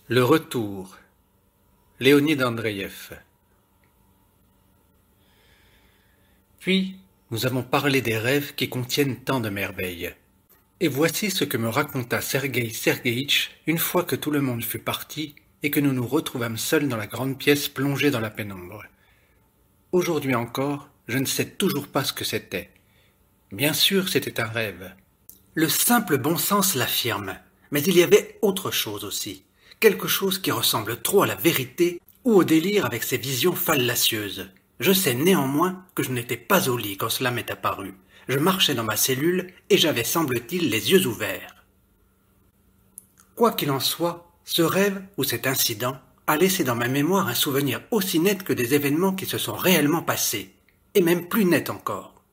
Le retour. Léonid Andreïev. Puis, nous avons parlé des rêves qui contiennent tant de merveilles. Et voici ce que me raconta Sergueï Sergueïtch une fois que tout le monde fut parti et que nous nous retrouvâmes seuls dans la grande pièce plongée dans la pénombre. Aujourd'hui encore, je ne sais toujours pas ce que c'était. Bien sûr, c'était un rêve. Le simple bon sens l'affirme, mais il y avait autre chose aussi. Quelque chose qui ressemble trop à la vérité ou au délire avec ses visions fallacieuses. Je sais néanmoins que je n'étais pas au lit quand cela m'est apparu. Je marchais dans ma cellule et j'avais, semble-t-il, les yeux ouverts. Quoi qu'il en soit, ce rêve ou cet incident a laissé dans ma mémoire un souvenir aussi net que des événements qui se sont réellement passés, et même plus net encore.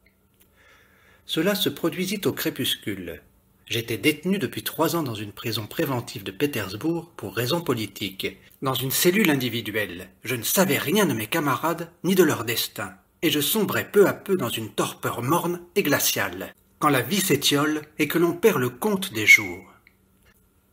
Cela se produisit au crépuscule. J'étais détenu depuis 3 ans dans une prison préventive de Pétersbourg pour raisons politiques, dans une cellule individuelle. Je ne savais rien de mes camarades ni de leur destin, et je sombrais peu à peu dans une torpeur morne et glaciale, quand la vie s'étiole et que l'on perd le compte des jours.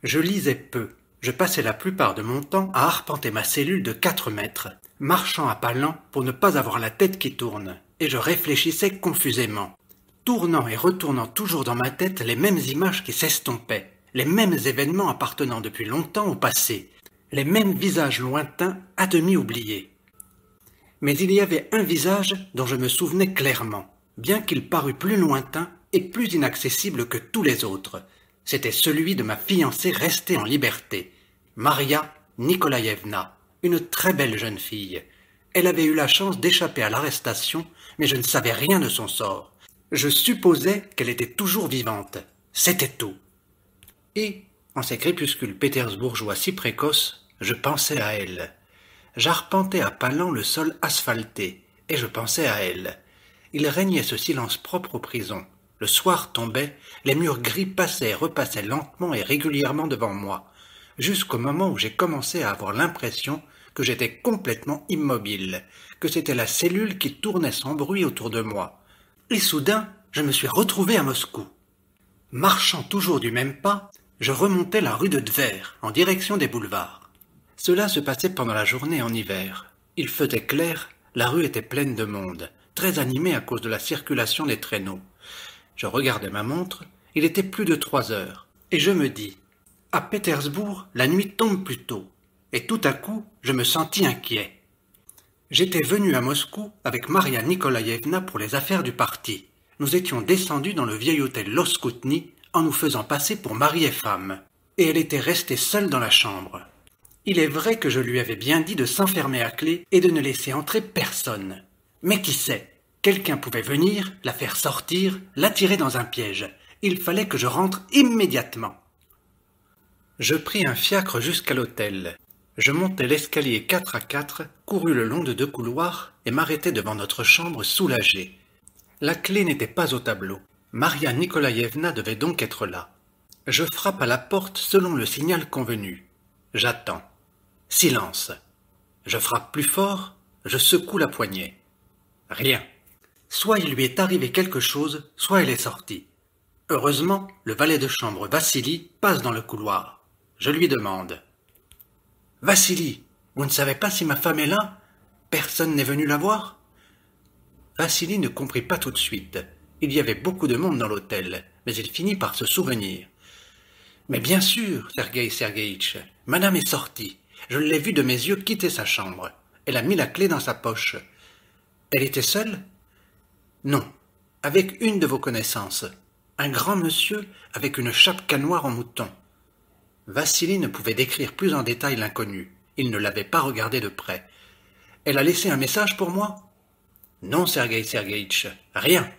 Je lisais peu, je passais la plupart de mon temps à arpenter ma cellule de 4 mètres, marchant à pas lents pour ne pas avoir la tête qui tourne, et je réfléchissais confusément, tournant et retournant toujours dans ma tête les mêmes images qui s'estompaient, les mêmes événements appartenant depuis longtemps au passé, les mêmes visages lointains à demi oubliés. Mais il y avait un visage dont je me souvenais clairement, bien qu'il parût plus lointain et plus inaccessible que tous les autres. C'était celui de ma fiancée restée en liberté, Maria Nikolaïevna, une très belle jeune fille. Elle avait eu la chance d'échapper à l'arrestation, mais je ne savais rien de son sort. Je supposais qu'elle était toujours vivante. C'était tout. Et, en ces crépuscules pétersbourgeois si précoces, je pensais à elle. J'arpentais à pas lents le sol asphalté, et je pensais à elle. Il régnait ce silence propre aux prisons. Le soir tombait, les murs gris passaient et repassaient lentement et régulièrement devant moi, jusqu'au moment où j'ai commencé à avoir l'impression que j'étais complètement immobile, que c'était la cellule qui tournait sans bruit autour de moi. Et soudain, je me suis retrouvé à Moscou. Marchant toujours du même pas, je remontais la rue de Tver, en direction des boulevards. Cela se passait pendant la journée en hiver. Il faisait clair, la rue était pleine de monde, très animée à cause de la circulation des traîneaux. Je regardais ma montre, il était plus de 3 heures, et je me dis, à Pétersbourg, la nuit tombe plus tôt, et tout à coup, je me sentis inquiet. J'étais venu à Moscou avec Maria Nikolaïevna pour les affaires du parti. Nous étions descendus dans le vieil hôtel Loskoutny en nous faisant passer pour mari et femme, et elle était restée seule dans la chambre. Il est vrai que je lui avais bien dit de s'enfermer à clé et de ne laisser entrer personne. Mais qui sait, quelqu'un pouvait venir, la faire sortir, l'attirer dans un piège. Il fallait que je rentre immédiatement. Je pris un fiacre jusqu'à l'hôtel. Je montai l'escalier 4 à 4, courus le long de 2 couloirs et m'arrêtai devant notre chambre soulagé. La clé n'était pas au tableau. Maria Nikolaïevna devait donc être là. Je frappe à la porte selon le signal convenu. J'attends. Silence. Je frappe plus fort, je secoue la poignée. Rien. Soit il lui est arrivé quelque chose, soit elle est sortie. Heureusement, le valet de chambre Vassili passe dans le couloir. Je lui demande. « Vassili, vous ne savez pas si ma femme est là? Personne n'est venu la voir ?» Vassili ne comprit pas tout de suite. Il y avait beaucoup de monde dans l'hôtel, mais il finit par se souvenir. « Mais bien sûr, Sergueï Sergueïtch, madame est sortie. Je l'ai vue de mes yeux quitter sa chambre. Elle a mis la clé dans sa poche. Elle était seule? Non, avec une de vos connaissances. Un grand monsieur avec une chapka noire en mouton. » Vassili ne pouvait décrire plus en détail l'inconnu. Il ne l'avait pas regardé de près. « Elle a laissé un message pour moi ?»« Non, Sergueï Sergueïtch, rien. »«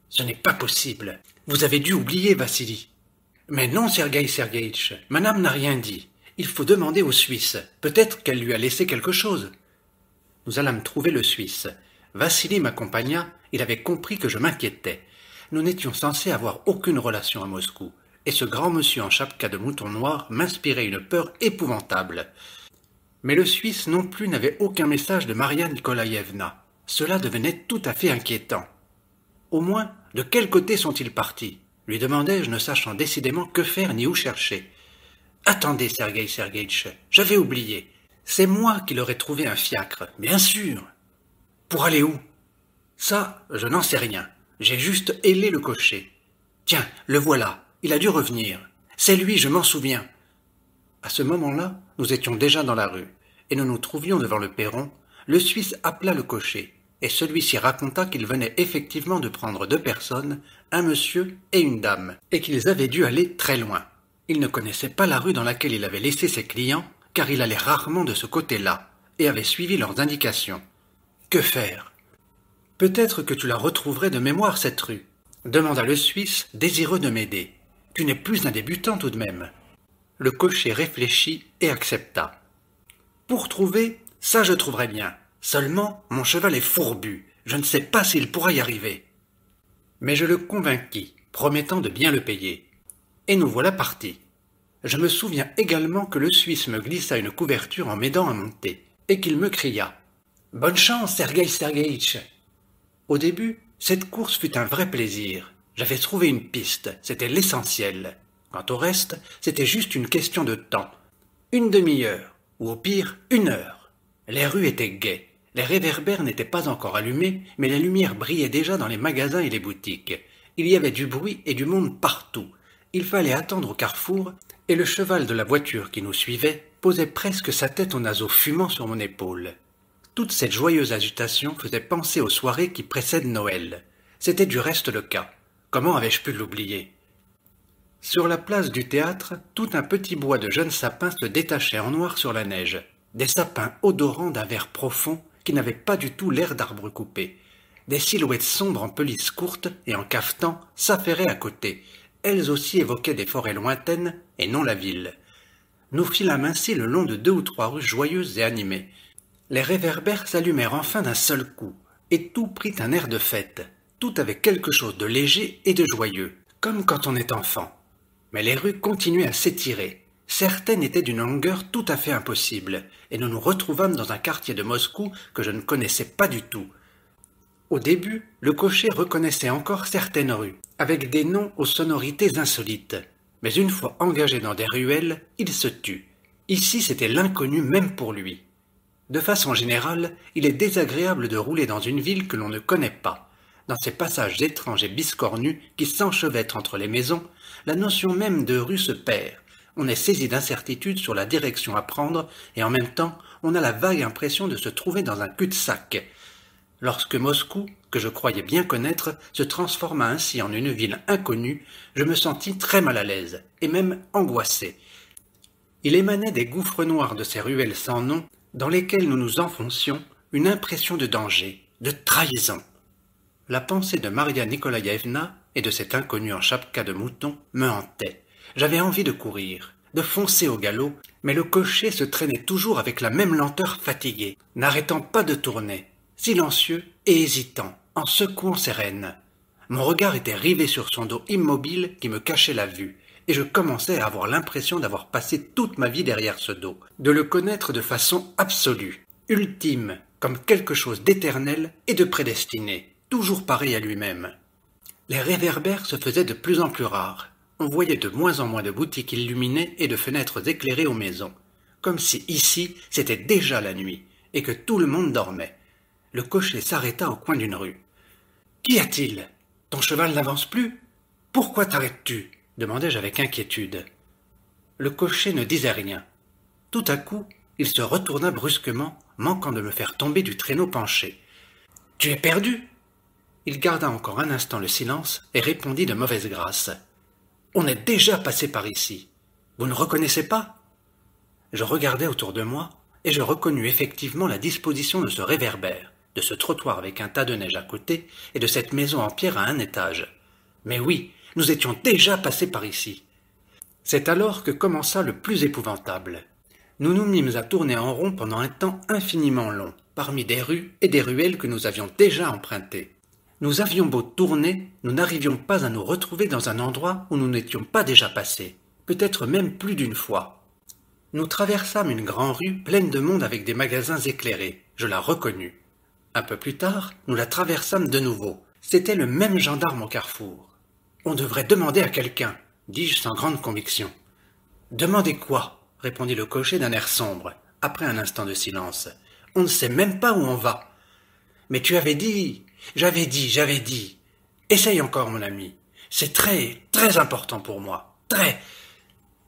Ce n'est pas possible. Vous avez dû oublier, Vassili. »« Mais non, Sergueï Sergueïtch, madame n'a rien dit. Il faut demander au Suisse. Peut-être qu'elle lui a laissé quelque chose. » Nous allâmes trouver le Suisse. Vassili m'accompagna. Il avait compris que je m'inquiétais. Nous n'étions censés avoir aucune relation à Moscou. Et ce grand monsieur en chapka de mouton noir m'inspirait une peur épouvantable. Mais le Suisse non plus n'avait aucun message de Maria Nikolaïevna. Cela devenait tout à fait inquiétant. Au moins, de quel côté sont-ils partis? Lui demandai-je, ne sachant décidément que faire ni où chercher. Attendez, Sergueï Sergueïtch, j'avais oublié. C'est moi qui leur ai trouvé un fiacre, bien sûr. Pour aller où? Ça, je n'en sais rien. J'ai juste hélé le cocher. Tiens, le voilà, il a dû revenir. C'est lui, je m'en souviens. À ce moment-là, nous étions déjà dans la rue, et nous nous trouvions devant le perron. Le Suisse appela le cocher, et celui-ci raconta qu'il venait effectivement de prendre 2 personnes, un monsieur et une dame, et qu'ils avaient dû aller très loin. Il ne connaissait pas la rue dans laquelle il avait laissé ses clients, car il allait rarement de ce côté-là, et avait suivi leurs indications. Que faire? Peut-être que tu la retrouverais de mémoire, cette rue, demanda le Suisse, désireux de m'aider. Tu n'es plus un débutant tout de même. Le cocher réfléchit et accepta. Pour trouver, ça je trouverai bien. Seulement, mon cheval est fourbu. Je ne sais pas s'il pourra y arriver. Mais je le convainquis, promettant de bien le payer. Et nous voilà partis. Je me souviens également que le Suisse me glissa une couverture en m'aidant à monter, et qu'il me cria « Bonne chance, Sergueï Sergueïtch !» Au début, cette course fut un vrai plaisir. J'avais trouvé une piste, c'était l'essentiel. Quant au reste, c'était juste une question de temps. 1 demi-heure, ou au pire, 1 heure. Les rues étaient gaies. Les réverbères n'étaient pas encore allumés, mais la lumière brillait déjà dans les magasins et les boutiques. Il y avait du bruit et du monde partout. Il fallait attendre au carrefour, et le cheval de la voiture qui nous suivait posait presque sa tête aux naseaux fumants sur mon épaule. Toute cette joyeuse agitation faisait penser aux soirées qui précèdent Noël. C'était du reste le cas. Comment avais-je pu l'oublier? Sur la place du théâtre, tout un petit bois de jeunes sapins se détachait en noir sur la neige. Des sapins odorants d'un vert profond qui n'avaient pas du tout l'air d'arbres coupés. Des silhouettes sombres en pelisse courte et en cafetan s'affairaient à côté. Elles aussi évoquaient des forêts lointaines et non la ville. Nous filâmes ainsi le long de 2 ou 3 rues joyeuses et animées. Les réverbères s'allumèrent enfin d'un seul coup, et tout prit un air de fête. Tout avait quelque chose de léger et de joyeux, comme quand on est enfant. Mais les rues continuaient à s'étirer. Certaines étaient d'une longueur tout à fait impossible, et nous nous retrouvâmes dans un quartier de Moscou que je ne connaissais pas du tout. Au début, le cocher reconnaissait encore certaines rues, avec des noms aux sonorités insolites. Mais une fois engagé dans des ruelles, il se tut. Ici, c'était l'inconnu même pour lui. De façon générale, il est désagréable de rouler dans une ville que l'on ne connaît pas. Dans ces passages étranges et biscornus qui s'enchevêtrent entre les maisons, la notion même de rue se perd. On est saisi d'incertitude sur la direction à prendre et en même temps, on a la vague impression de se trouver dans un cul-de-sac. Lorsque Moscou, que je croyais bien connaître, se transforma ainsi en une ville inconnue, je me sentis très mal à l'aise, et même angoissé. Il émanait des gouffres noirs de ces ruelles sans nom, dans lesquelles nous nous enfoncions, une impression de danger, de trahison. La pensée de Maria Nikolaïevna et de cet inconnu en chapka de mouton me hantait. J'avais envie de courir, de foncer au galop, mais le cocher se traînait toujours avec la même lenteur fatiguée, n'arrêtant pas de tourner, silencieux et hésitant, en secouant ses rênes. Mon regard était rivé sur son dos immobile qui me cachait la vue, et je commençais à avoir l'impression d'avoir passé toute ma vie derrière ce dos, de le connaître de façon absolue, ultime, comme quelque chose d'éternel et de prédestiné, toujours pareil à lui-même. Les réverbères se faisaient de plus en plus rares. On voyait de moins en moins de boutiques illuminées et de fenêtres éclairées aux maisons, comme si ici c'était déjà la nuit, et que tout le monde dormait. Le cocher s'arrêta au coin d'une rue. « Qu'y a-t-il? Ton cheval n'avance plus? Pourquoi t'arrêtes-tu » demandai-je avec inquiétude. Le cocher ne disait rien. Tout à coup, il se retourna brusquement, manquant de me faire tomber du traîneau penché. « Tu es perdu ?» Il garda encore un instant le silence et répondit de mauvaise grâce. « On est déjà passé par ici. Vous ne reconnaissez pas ?» Je regardai autour de moi et je reconnus effectivement la disposition de ce réverbère, de ce trottoir avec un tas de neige à côté et de cette maison en pierre à un étage. Mais oui, nous étions déjà passés par ici. C'est alors que commença le plus épouvantable. Nous nous mîmes à tourner en rond pendant un temps infiniment long, parmi des rues et des ruelles que nous avions déjà empruntées. Nous avions beau tourner, nous n'arrivions pas à nous retrouver dans un endroit où nous n'étions pas déjà passés, peut-être même plus d'une fois. Nous traversâmes une grande rue pleine de monde avec des magasins éclairés. Je la reconnus. Un peu plus tard, nous la traversâmes de nouveau. C'était le même gendarme au carrefour. « On devrait demander à quelqu'un », dis-je sans grande conviction. Demandez quoi? Répondit le cocher d'un air sombre, après un instant de silence. On ne sait même pas où on va. Mais tu avais dit, j'avais dit. Essaye encore, mon ami. C'est très, très important pour moi. Très.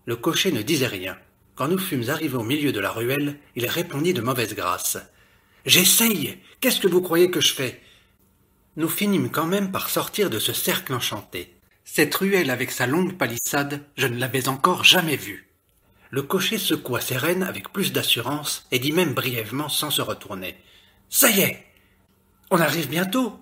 Le cocher ne disait rien. Quand nous fûmes arrivés au milieu de la ruelle, il répondit de mauvaise grâce. J'essaye. Qu'est-ce que vous croyez que je fais? Nous finîmes quand même par sortir de ce cercle enchanté. Cette ruelle avec sa longue palissade, je ne l'avais encore jamais vue. Le cocher secoua ses rênes avec plus d'assurance et dit même brièvement sans se retourner. Ça y est! On arrive bientôt?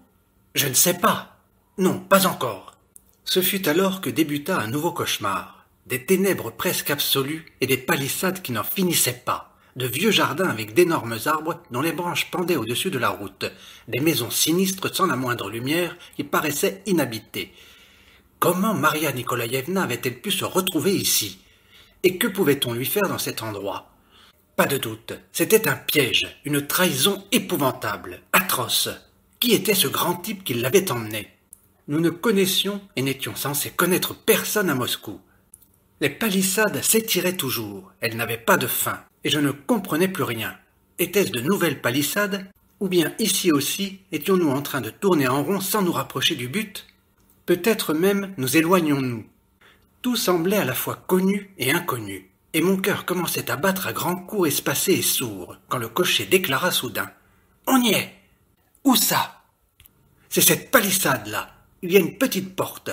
Je ne sais pas. Non, pas encore. Ce fut alors que débuta un nouveau cauchemar. Des ténèbres presque absolues et des palissades qui n'en finissaient pas. De vieux jardins avec d'énormes arbres dont les branches pendaient au-dessus de la route. Des maisons sinistres sans la moindre lumière qui paraissaient inhabitées. Comment Maria Nikolaïevna avait-elle pu se retrouver ici? Et que pouvait-on lui faire dans cet endroit? Pas de doute, c'était un piège, une trahison épouvantable, atroce. Qui était ce grand type qui l'avait emmené? Nous ne connaissions et n'étions censés connaître personne à Moscou. Les palissades s'étiraient toujours, elles n'avaient pas de fin, et je ne comprenais plus rien. Étaient-ce de nouvelles palissades, ou bien ici aussi étions-nous en train de tourner en rond sans nous rapprocher du but? Peut-être même nous éloignions-nous. Tout semblait à la fois connu et inconnu, et mon cœur commençait à battre à grands coups espacés et sourds, quand le cocher déclara soudain. « On y est !»« Où ça ?»« C'est cette palissade-là. Il y a une petite porte. »«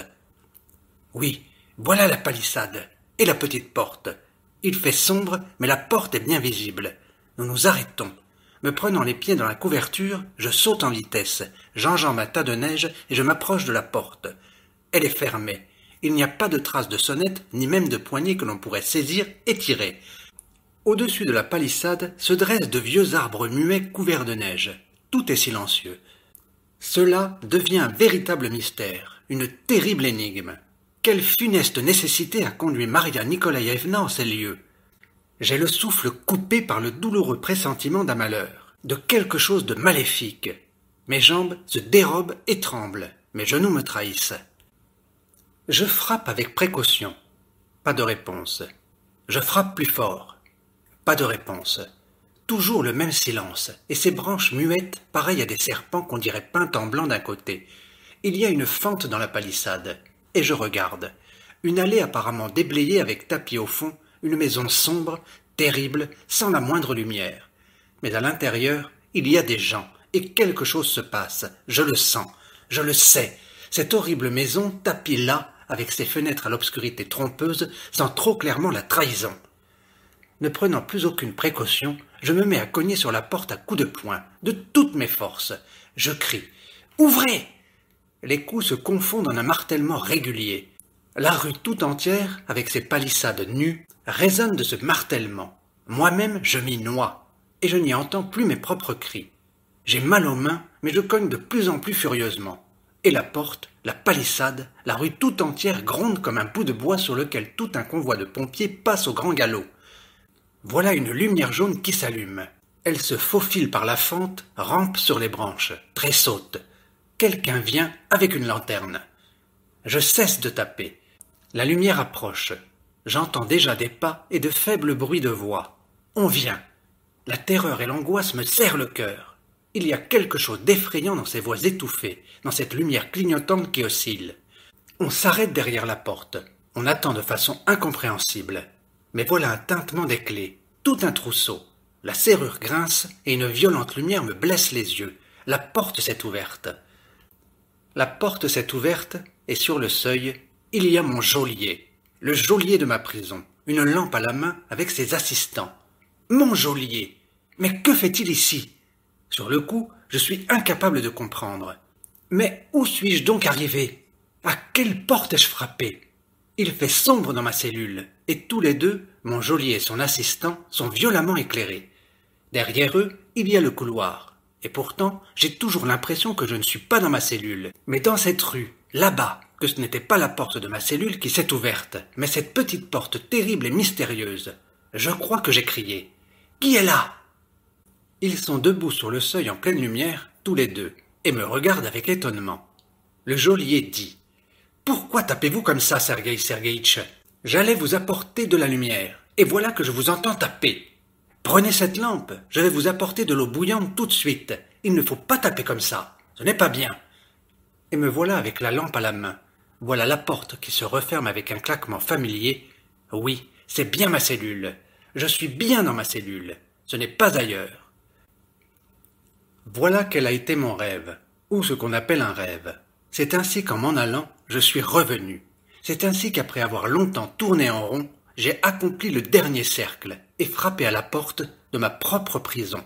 Oui, voilà la palissade. Et la petite porte. Il fait sombre, mais la porte est bien visible. Nous nous arrêtons. Me prenant les pieds dans la couverture, je saute en vitesse, j'enjambe ma tas de neige et je m'approche de la porte. Elle est fermée. Il n'y a pas de traces de sonnette, ni même de poignée que l'on pourrait saisir et tirer. Au-dessus de la palissade se dressent de vieux arbres muets couverts de neige. Tout est silencieux. Cela devient un véritable mystère, une terrible énigme. Quelle funeste nécessité a conduit Maria Nikolaïevna en ces lieux? J'ai le souffle coupé par le douloureux pressentiment d'un malheur, de quelque chose de maléfique. Mes jambes se dérobent et tremblent, mes genoux me trahissent. Je frappe avec précaution. Pas de réponse. Je frappe plus fort. Pas de réponse. Toujours le même silence, et ces branches muettes, pareilles à des serpents qu'on dirait peintes en blanc d'un côté. Il y a une fente dans la palissade, et je regarde. Une allée apparemment déblayée avec tapis au fond, une maison sombre, terrible, sans la moindre lumière. Mais à l'intérieur, il y a des gens, et quelque chose se passe. Je le sens, je le sais. Cette horrible maison, tapie là, avec ses fenêtres à l'obscurité trompeuse, sent trop clairement la trahison. Ne prenant plus aucune précaution, je me mets à cogner sur la porte à coups de poing, de toutes mes forces. Je crie « Ouvrez !» Les coups se confondent en un martèlement régulier. La rue tout entière, avec ses palissades nues, résonne de ce martèlement. Moi-même, je m'y noie, et je n'y entends plus mes propres cris. J'ai mal aux mains, mais je cogne de plus en plus furieusement. Et la porte, la palissade, la rue tout entière gronde comme un bout de bois sur lequel tout un convoi de pompiers passe au grand galop. Voilà une lumière jaune qui s'allume. Elle se faufile par la fente, rampe sur les branches, tressaute. Quelqu'un vient avec une lanterne. Je cesse de taper. La lumière approche. J'entends déjà des pas et de faibles bruits de voix. On vient. La terreur et l'angoisse me serrent le cœur. Il y a quelque chose d'effrayant dans ces voix étouffées, dans cette lumière clignotante qui oscille. On s'arrête derrière la porte. On attend de façon incompréhensible. Mais voilà un tintement des clés, tout un trousseau. La serrure grince et une violente lumière me blesse les yeux. La porte s'est ouverte. La porte s'est ouverte et sur le seuil, il y a mon geôlier, le geôlier de ma prison, une lampe à la main avec ses assistants. Mon geôlier! Mais que fait-il ici? Sur le coup, je suis incapable de comprendre. Mais où suis-je donc arrivé? À quelle porte ai-je frappé? Il fait sombre dans ma cellule, et tous les deux, mon geôlier et son assistant, sont violemment éclairés. Derrière eux, il y a le couloir. Et pourtant, j'ai toujours l'impression que je ne suis pas dans ma cellule, mais dans cette rue, là-bas, que ce n'était pas la porte de ma cellule qui s'est ouverte, mais cette petite porte terrible et mystérieuse. Je crois que j'ai crié. « Qui est là ?» Ils sont debout sur le seuil en pleine lumière, tous les deux, et me regardent avec étonnement. Le geôlier dit « Pourquoi tapez-vous comme ça, Sergueï Sergueïtch ?» J'allais vous apporter de la lumière, et voilà que je vous entends taper. Prenez cette lampe, je vais vous apporter de l'eau bouillante tout de suite. Il ne faut pas taper comme ça, ce n'est pas bien. Et me voilà avec la lampe à la main. Voilà la porte qui se referme avec un claquement familier. Oui, c'est bien ma cellule. Je suis bien dans ma cellule. Ce n'est pas ailleurs. Voilà quel a été mon rêve, ou ce qu'on appelle un rêve. C'est ainsi qu'en m'en allant, je suis revenu. C'est ainsi qu'après avoir longtemps tourné en rond, j'ai accompli le dernier cercle et frappé à la porte de ma propre prison.